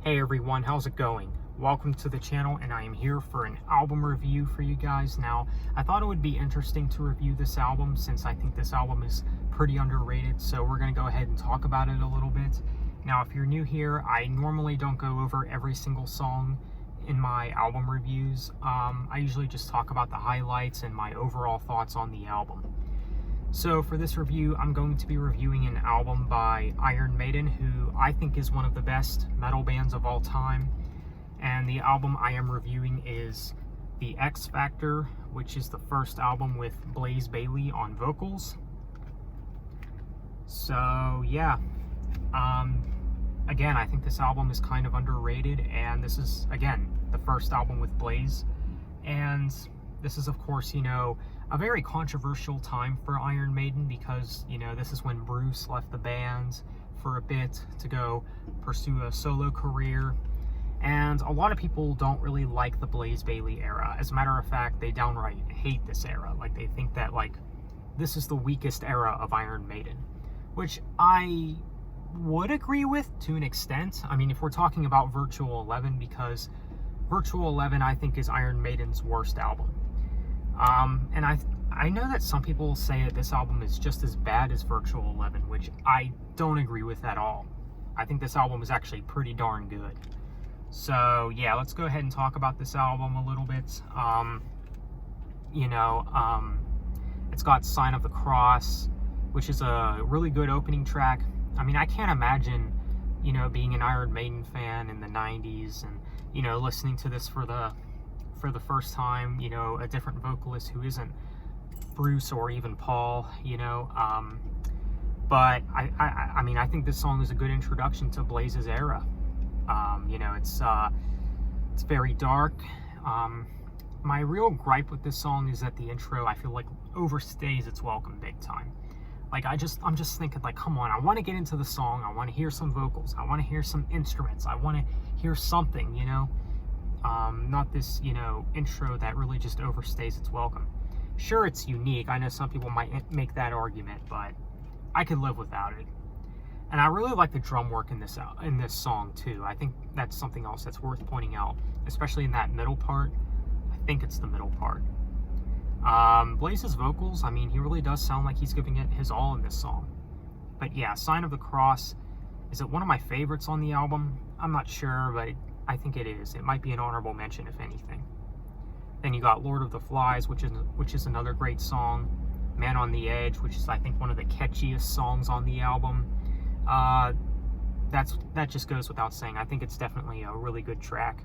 Hey everyone, how's it going? Welcome to the channel, and I am here for an album review for you guys. Now, I thought it would be interesting to review this album since I think this album is pretty underrated, so we're going to go ahead and talk about it a little bit. Now, if you're new here, I normally don't go over every single song in my album reviews. I usually just talk about the highlights and my overall thoughts on the album. So for this review, I'm going to be reviewing an album by Iron Maiden, who I think is one of the best metal bands of all time. And the album I am reviewing is The X Factor, which is the first album with Blaze Bayley on vocals. So yeah, again, I think this album is kind of underrated, and this is, again, the first album with Blaze. And this is, of course, a very controversial time for Iron Maiden because, this is when Bruce left the band for a bit to go pursue a solo career. And a lot of people don't really like the Blaze Bayley era. As a matter of fact, they downright hate this era. They think that, this is the weakest era of Iron Maiden, which I would agree with to an extent. I mean, if we're talking about Virtual 11, because Virtual 11, I think, is Iron Maiden's worst album. And I know that some people say that this album is just as bad as Virtual 11, which I don't agree with at all. I think this album is actually pretty darn good. So yeah, let's go ahead and talk about this album a little bit. It's got Sign of the Cross, which is a really good opening track. I mean, I can't imagine, being an Iron Maiden fan in the 90s and, listening to this for the first time, a different vocalist who isn't Bruce or even Paul, but I mean, I think this song is a good introduction to Blaze's era. It's very dark. My real gripe with this song is that the intro, I feel like, overstays its welcome big time. I'm just thinking, come on, I want to get into the song. I want to hear some vocals. I want to hear some instruments. I want to hear something, not this, intro that really just overstays its welcome. Sure, it's unique. I know some people might make that argument, but I could live without it. And I really like the drum work in this song too. I think that's something else that's worth pointing out, especially in that middle part. I think it's the middle part. Blaze's vocals, I mean, he really does sound like he's giving it his all in this song. But yeah, Sign of the Cross, is it one of my favorites on the album? I'm not sure, but I think it is. It might be an honorable mention, if anything. Then you got Lord of the Flies, which is another great song. Man on the Edge, which is, I think, one of the catchiest songs on the album. That just goes without saying. I think it's definitely a really good track.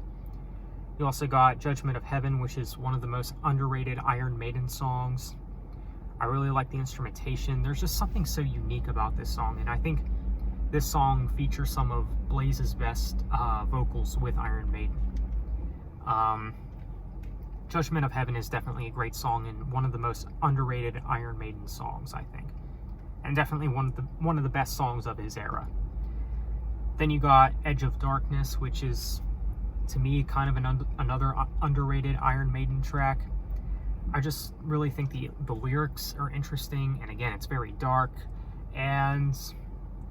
You also got Judgment of Heaven, which is one of the most underrated Iron Maiden songs. I really like the instrumentation. There's just something so unique about this song, and I think this song features some of Blaze's best vocals with Iron Maiden. Judgment of Heaven is definitely a great song and one of the most underrated Iron Maiden songs, I think. And definitely one of the best songs of his era. Then you got Edge of Darkness, which is, to me, kind of another underrated Iron Maiden track. I just really think the lyrics are interesting, and again, it's very dark, and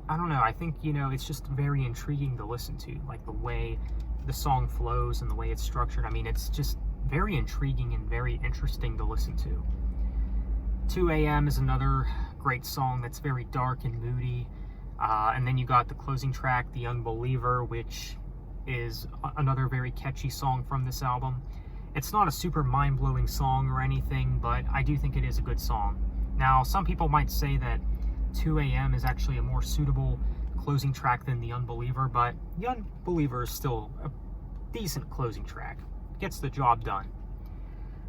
I don't know, I think, it's just very intriguing to listen to, the way the song flows and the way it's structured. I mean, it's just very intriguing and very interesting to listen to. 2 AM is another great song that's very dark and moody. And then you got the closing track, The Unbeliever, which is another very catchy song from this album. It's not a super mind-blowing song or anything, but I do think it is a good song. Now, some people might say that 2 AM is actually a more suitable closing track than The Unbeliever, but The Unbeliever is still a decent closing track. Gets the job done.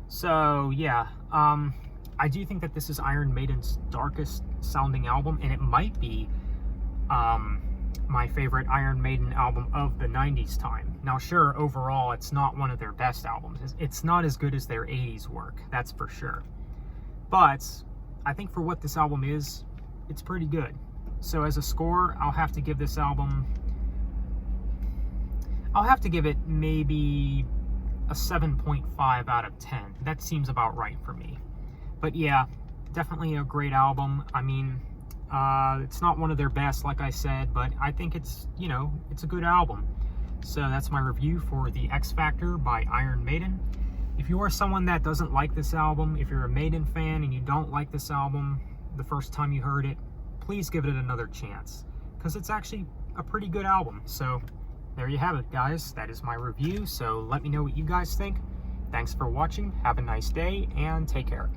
So, yeah, I do think that this is Iron Maiden's darkest sounding album, and it might be my favorite Iron Maiden album of the 90s time. Now, sure, overall, it's not one of their best albums. It's not as good as their 80s work, that's for sure. But I think for what this album is, it's pretty good. So as a score, I'll have to give this album, maybe a 7.5 out of 10. That seems about right for me. But yeah, definitely a great album. I mean, It's not one of their best, like I said, but I think it's, it's a good album. So that's my review for The X Factor by Iron Maiden. If you are someone that doesn't like this album, if you're a Maiden fan and you don't like this album the first time you heard it, please give it another chance, because it's actually a pretty good album. So there you have it, guys. That is my review. So let me know what you guys think. Thanks for watching. Have a nice day and take care.